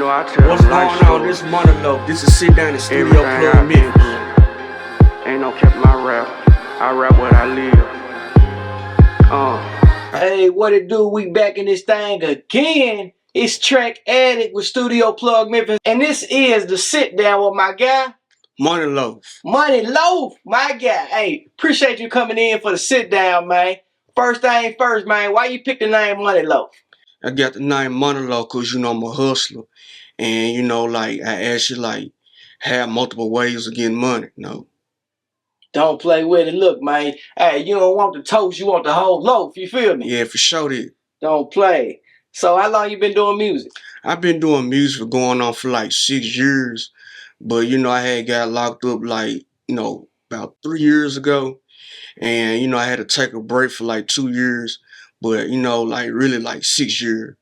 know I tell What's going on? This Moneyy Loaf. This is Sit Down in Studio Plug Memphis. Ain't no kept my rap. I rap what I live. Hey, what it do? We back in this thing again. It's Track Addict with Studio Plug Memphis. And this is the Sit Down with my guy, Moneyy Loaf. Moneyy Loaf, my guy. Hey, appreciate you coming in for the Sit Down, man. First thing first, man. Why you pick the name Moneyy Loaf? I got the name Moneyy Loaf because, I'm a hustler. And, I actually, have multiple ways of getting money, Don't play with it. Look, man. Hey, you don't want the toast, you want the whole loaf. You feel me? Yeah, for sure that. Don't play. So how long you been doing music? I've been doing music for going on for like 6 years. But, I had got locked up about 3 years ago. And, I had to take a break for like 2 years. But, really like 6 years.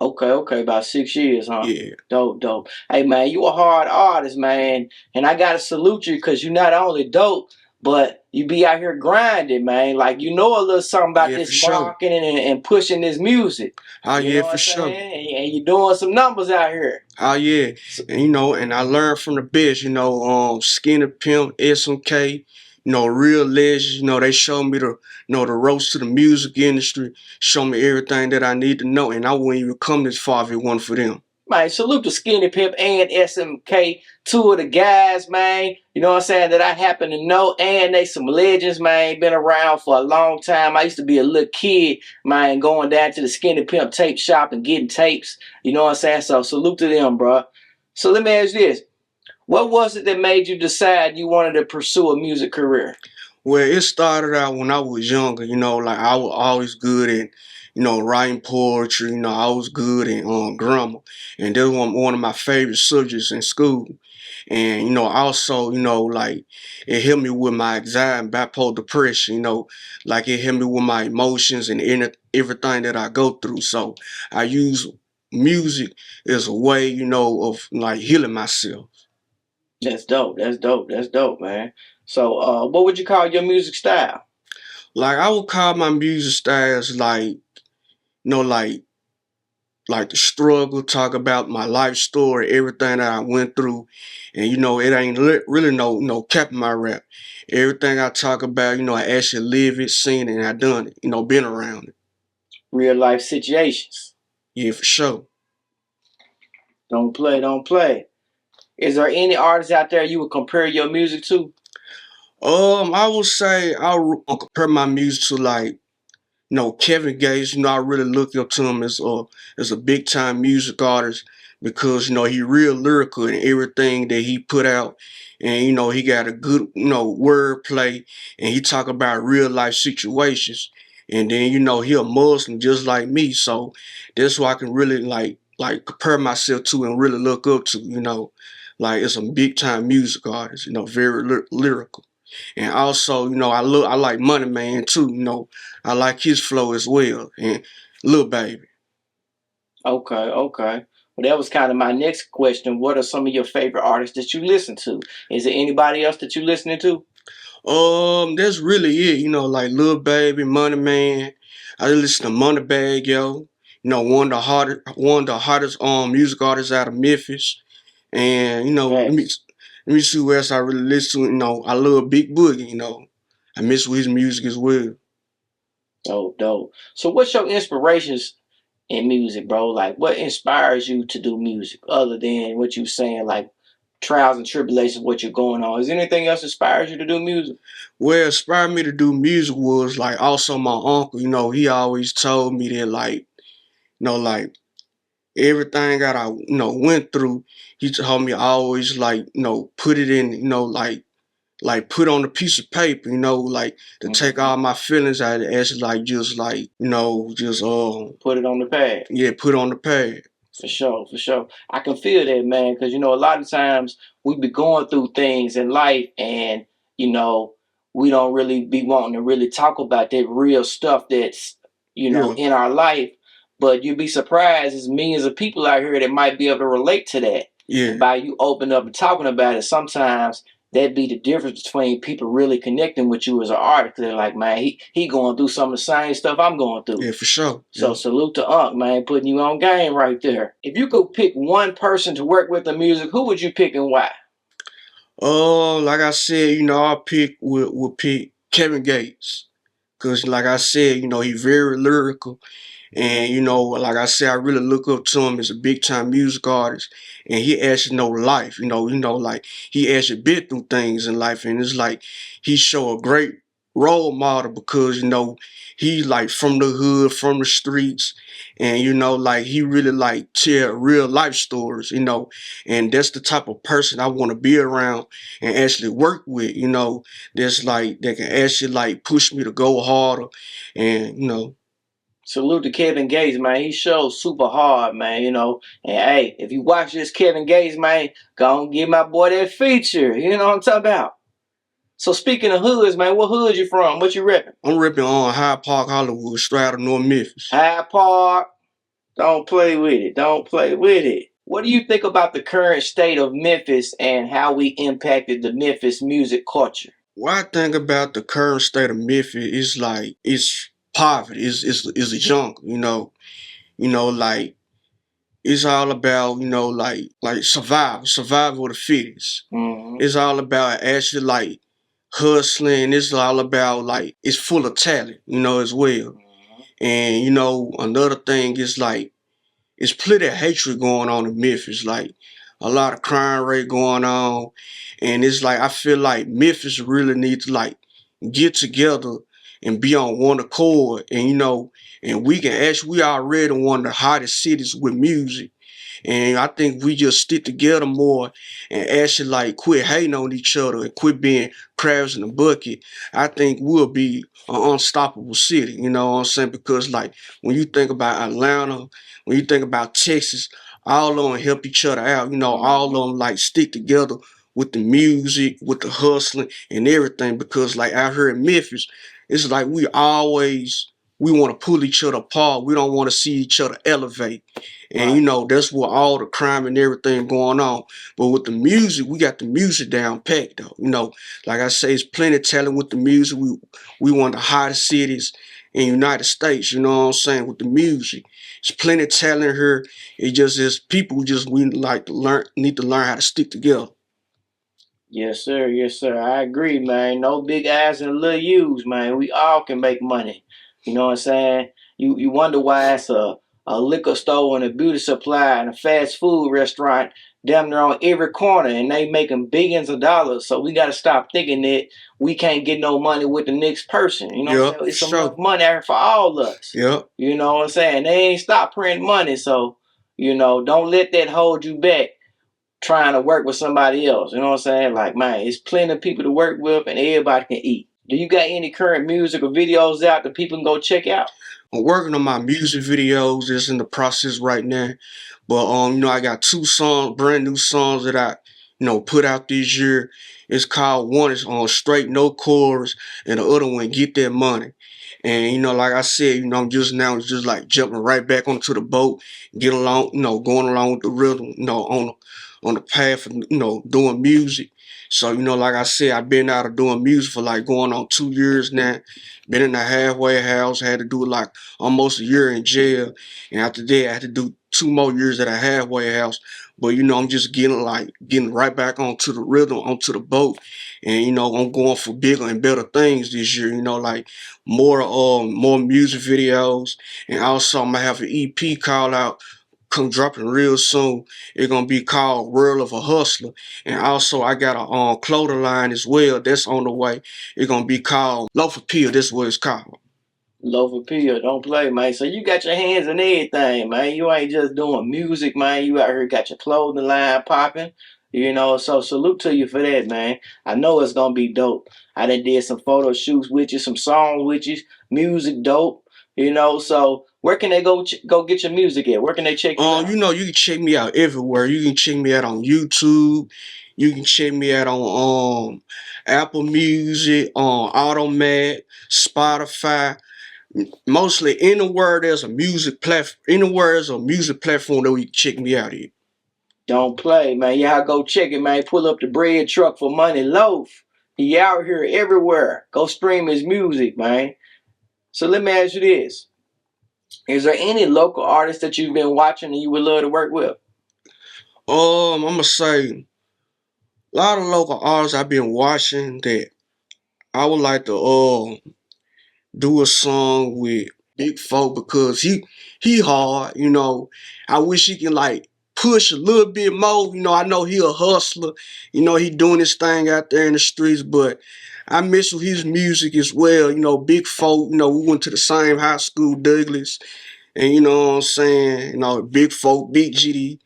Okay, about 6 years, huh? Yeah. Dope. Hey, man, you a hard artist, man. And I gotta salute you because you not only dope, but you be out here grinding, man. Like, you know a little something about this marketing and pushing this music. Oh, you yeah, know for sure. And you're doing some numbers out here. Oh, yeah. And, and I learned from the best, Skinny Pimp, SMK, real legends, they showed me the ropes to the music industry, show me everything that I need to know, and I wouldn't even come this far if it wasn't for them. Man, salute to Skinny Pimp and SMK, two of the guys, man, that I happen to know, and they some legends, man, been around for a long time. I used to be a little kid, man, going down to the Skinny Pimp tape shop and getting tapes, so salute to them, bro. So let me ask you this. What was it that made you decide you wanted to pursue a music career? Well, it started out when I was younger, I was always good at, writing poetry, I was good at grammar. And that was one of my favorite subjects in school. And, also, it helped me with my anxiety and bipolar depression, it helped me with my emotions and everything that I go through. So I use music as a way, of healing myself. That's dope, man. So what would you call your music style? I would call my music styles like the struggle, talk about my life story, everything that I went through. And, it ain't really no cap in my rap. Everything I talk about, I actually live it, seen it, and I done it, been around it. Real life situations. Yeah, for sure. Don't play. Is there any artists out there you would compare your music to? I would say I would compare my music to Kevin Gates. I really look up to him as a big time music artist because he real lyrical in everything that he put out, and he got a good wordplay, and he talk about real life situations, and then he a Muslim just like me, so that's why I can really like compare myself to and really look up to. It's a big time music artist. Very lyrical. And also, I like Money Man too, I like his flow as well. And Lil Baby. Okay. Well, that was kind of my next question. What are some of your favorite artists that you listen to? Is there anybody else that you listening to? That's really it, like Lil Baby, Money Man. I listen to Moneybag, yo. One of the hottest music artists out of Memphis. And, let me see who else I really listen to. I love Big Boogie, I miss with his music as well. Oh, dope. So what's your inspirations in music, bro? Like, what inspires you to do music other than what you saying, like trials and tribulations, what you're going on? Is anything else inspires you to do music? Well, inspired me to do music was also my uncle, he always told me that everything that I went through, he told me always put it in, put on a piece of paper, to take all my feelings out of it, actually just put it on the pad. Yeah, put on the pad. For sure. I can feel that, man, because a lot of times we be going through things in life and we don't really be wanting to really talk about that real stuff that's in our life. But you'd be surprised, there's millions of people out here that might be able to relate to that. Yeah. And by you opening up and talking about it, sometimes That be the difference between people really connecting with you as an artist. They're like, man, he going through some of the same stuff I'm going through. Yeah, for sure. So Yeah. salute to Unc, man, putting you on game right there. If you could pick one person to work with the music, who would you pick and why? Like I said, I would pick Kevin Gates. Cause like I said, he's very lyrical. And like I said, I really look up to him as a big time music artist, and he actually know life. Like he actually been through things in life, and it's like he show a great role model because he like from the hood, from the streets, and like he really like tell real life stories. And that's the type of person I want to be around and actually work with. That's like that can actually like push me to go harder, and. Salute to Kevin Gates, man. He shows super hard, man, And hey, if you watch this Kevin Gates, man, go and give my boy that feature. You know what I'm talking about? So speaking of hoods, man, what hood you from? What you repping? I'm repping on Hyde Park, Hollywood, straight out of North Memphis. Hyde Park. Don't play with it. Don't play with it. What do you think about the current state of Memphis and how we impacted the Memphis music culture? What I think about the current state of Memphis is like it's poverty, it's a jungle, like it's all about, like survival of the fittest. Mm-hmm. It's all about actually like hustling. It's all about like it's full of talent, as well. Mm-hmm. And another thing is like it's plenty of hatred going on in Memphis, like a lot of crime rate going on, and it's like I feel like Memphis really needs to like get together and be on one accord, and and we already one of the hottest cities with music. And I think we just stick together more and actually like quit hating on each other and quit being crabs in the bucket. I think we'll be an unstoppable city, you know what I'm saying? Because like when you think about Atlanta, when you think about Texas, all of them help each other out, all of them like stick together with the music, with the hustling and everything. Because like out here in Memphis, it's like we want to pull each other apart. We don't want to see each other elevate. And that's where all the crime and everything going on. But with the music, we got the music down packed though. Like I say, it's plenty of talent with the music. We one of the hottest cities in the United States, you know what I'm saying, with the music. There's plenty of talent here. It just is people just we like to need to learn how to stick together. Yes, sir. Yes, sir. I agree, man. No big eyes and little U's, man. We all can make money. You know what I'm saying? You wonder why it's a liquor store and a beauty supply and a fast food restaurant damn near on every corner and they making billions of dollars. So we gotta stop thinking that we can't get no money with the next person. You know what I'm saying? It's enough money out here for all of us. Yep. You know what I'm saying? They ain't stop printing money, so don't let that hold you back trying to work with somebody else. You know what I'm saying? Like, man, it's plenty of people to work with and everybody can eat. Do you got any current music or videos out that people can go check out? I'm working on my music videos. It's in the process right now. But I got 2 songs, brand new songs that I, put out this year. It's called one is on Straight No Chorus and the other one Get That Money. And like I said, I'm just now just like jumping right back onto the boat, get along, going along with the rhythm, on the path of, doing music. So, like I said, I've been out of doing music for like going on 2 years now. Been in the halfway house, had to do like almost a year in jail. And after that, I had to do 2 more years at a halfway house. But I'm just getting right back onto the rhythm, onto the boat. And I'm going for bigger and better things this year, like more music videos. And also I'm gonna have an EP call out come dropping real soon. It's gonna be called World of a Hustler. And also I got a clothing line as well that's on the way. It's gonna be called Loaf of Peel. That's what it's called. Loaf of Peel, don't play, man. So you got your hands in everything, man. You ain't just doing music, man. You out here got your clothing line popping. So salute to you for that, man. I know it's gonna be dope. I done did some photo shoots with you, some songs with you, music dope. So where can they go get your music at? Where can they check you out? You can check me out everywhere. You can check me out on YouTube. You can check me out on Apple Music, on Automat, Spotify. Mostly anywhere there's a music platform, anywhere there's a music platform that we can check me out at. Don't play, man. Y'all go check it, man. Pull up the bread truck for Moneyy Loaf. He out here everywhere. Go stream his music, man. So let me ask you this. Is there any local artists that you've been watching and you would love to work with? I'm gonna say a lot of local artists I've been watching that I would like to do a song with Big Folk because he hard, you know. I wish he can like push a little bit more. You know, I know he a hustler, you know, he doing his thing out there in the streets, but I miss his music as well. You know, Big Folk, you know, we went to the same high school, Douglas. And you know what I'm saying, you know, Big Folk, Big GD.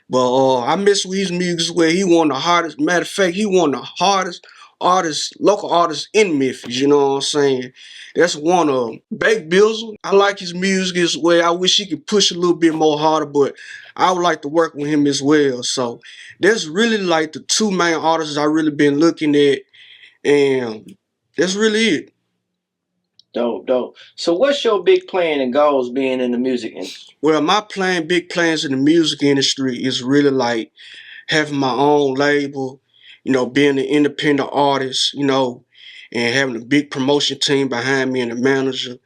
But I miss with his music where he one of the hardest, matter of fact, he one of the hardest artists, local artists in Memphis, you know what I'm saying? That's one of them. Bake Bizzle, I like his music as well. I wish he could push a little bit more harder, but I would like to work with him as well. So that's really like the two main artists I really been looking at, and that's really it. Dope. So what's your big plan and goals being in the music industry? Well, my big plans in the music industry is really like having my own label, you know, being an independent artist, you know, and having a big promotion team behind me and a manager.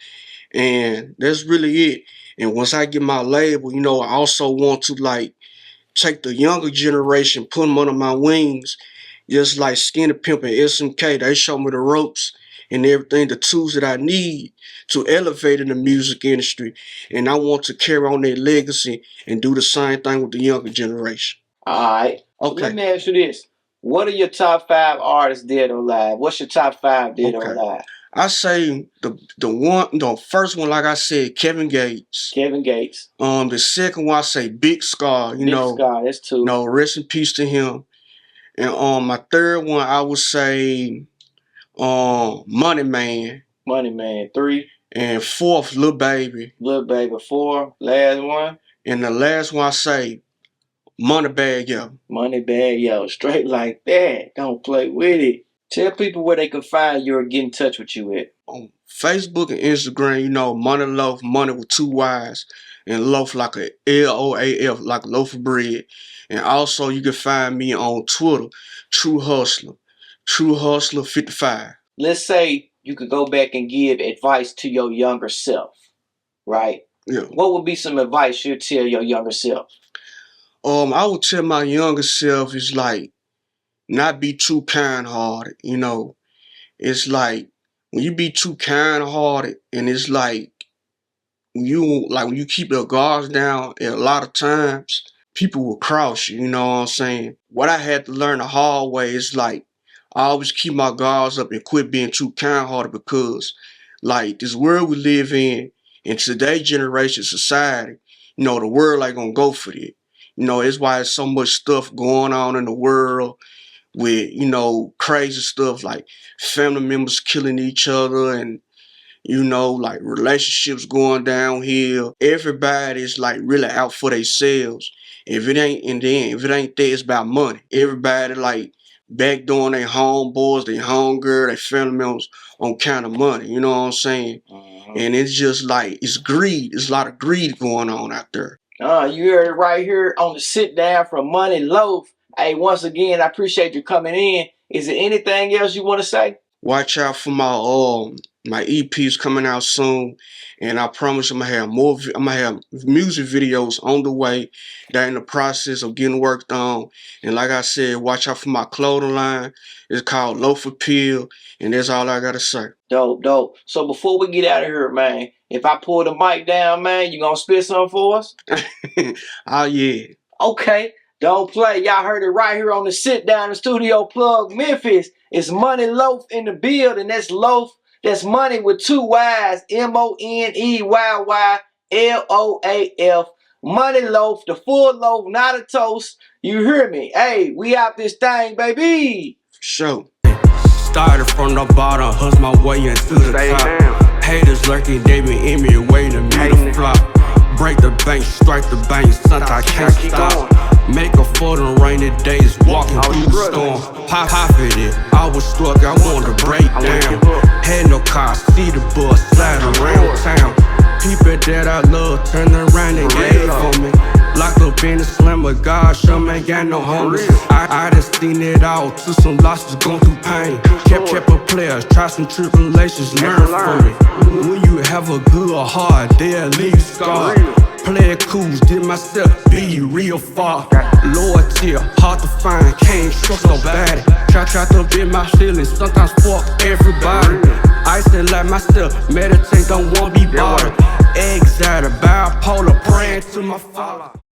And that's really it. And once I get my label, you know, I also want to like take the younger generation, put them under my wings, just like Skinny Pimp and SMK. They show me the ropes and everything, the tools that I need to elevate in the music industry. And I want to carry on their legacy and do the same thing with the younger generation. All right. Okay. Let me ask you this. What are your top 5 artists dead or alive? What's your top 5 dead or alive? I say the first one, like I said, Kevin Gates. Kevin Gates. The second one I say Big Scar. Big Scar, that's 2. No, rest in peace to him. And my third one I would say Money Man. Money Man, 3. And fourth, Lil Baby. Lil Baby, 4. Last one. And the last one I say Moneybagg Yo. Moneybagg Yo, straight like that. Don't play with it. Tell people where they can find you or get in touch with you at. On Facebook and Instagram, you know, Moneyy Loaf, money with 2 Y's, and loaf like a Loaf, like a loaf of bread. And also you can find me on Twitter, True Hustler 55. Let's say you could go back and give advice to your younger self, right? Yeah. What would be some advice you'd tell your younger self? I would tell my younger self is like, not be too kind-hearted, you know. It's like when you be too kind-hearted, and it's like when you keep your guards down, and a lot of times people will cross you, you know what I'm saying? What I had to learn the hard way is like I always keep my guards up and quit being too kind-hearted, because like this world we live in today's generation society, you know, the world ain't gonna go for it. You know, it's why there's so much stuff going on in the world with, you know, crazy stuff like family members killing each other and, you know, like relationships going downhill. Everybody's like really out for themselves. If it ain't that, it's about money. Everybody like backdooring their homeboys, their homegirl, their family members on kind of money. You know what I'm saying? And it's just like, it's greed. There's a lot of greed going on out there. You heard it right here on the Sit Down from Moneyy Loaf. Hey, once again, I appreciate you coming in. Is there anything else you want to say? Watch out for my EPs coming out soon, and I promise I'm gonna have music videos on the way. They're in the process of getting worked on. And like I said, watch out for my clothing line. It's called Loaf Appeal, and that's all I gotta say. Dope. So before we get out of here, man, if I pull the mic down, man, you gonna spit something for us? Oh yeah. Okay. Don't play. Y'all heard it right here on the Sit Down, the Studio Plug, Memphis. It's Moneyy Loaf in the building. That's Loaf. That's money with 2 Y's. MONEYYLOAF. Moneyy Loaf, the full loaf, not a toast. You hear me? Hey, we out this thing, baby. Sure. Started from the bottom, hustle my way into the top. Haters lurking, they been in me, waiting me to flop. Break the bank, strike the bank, sometimes I can't stop. Make a for the rainy days, walking through the storm. Pop it, I was stuck, I wanted to break down. Had no car, see the bus slide around town. People that I love turned around and gave for me. Locked up in the slammer. with God, some ain't got no homies. I done seen it all, took some losses, gone through pain. Kept a player, try some tribulations, learn from it. When you have a good heart, they'll leave scarred. Play it cool, did myself be real far. Loyalty, hard to find, can't trust nobody. Try to bend my feelings, sometimes fuck everybody. I say like myself, meditate, don't wanna be bothered. Anxiety, bipolar, praying to my father.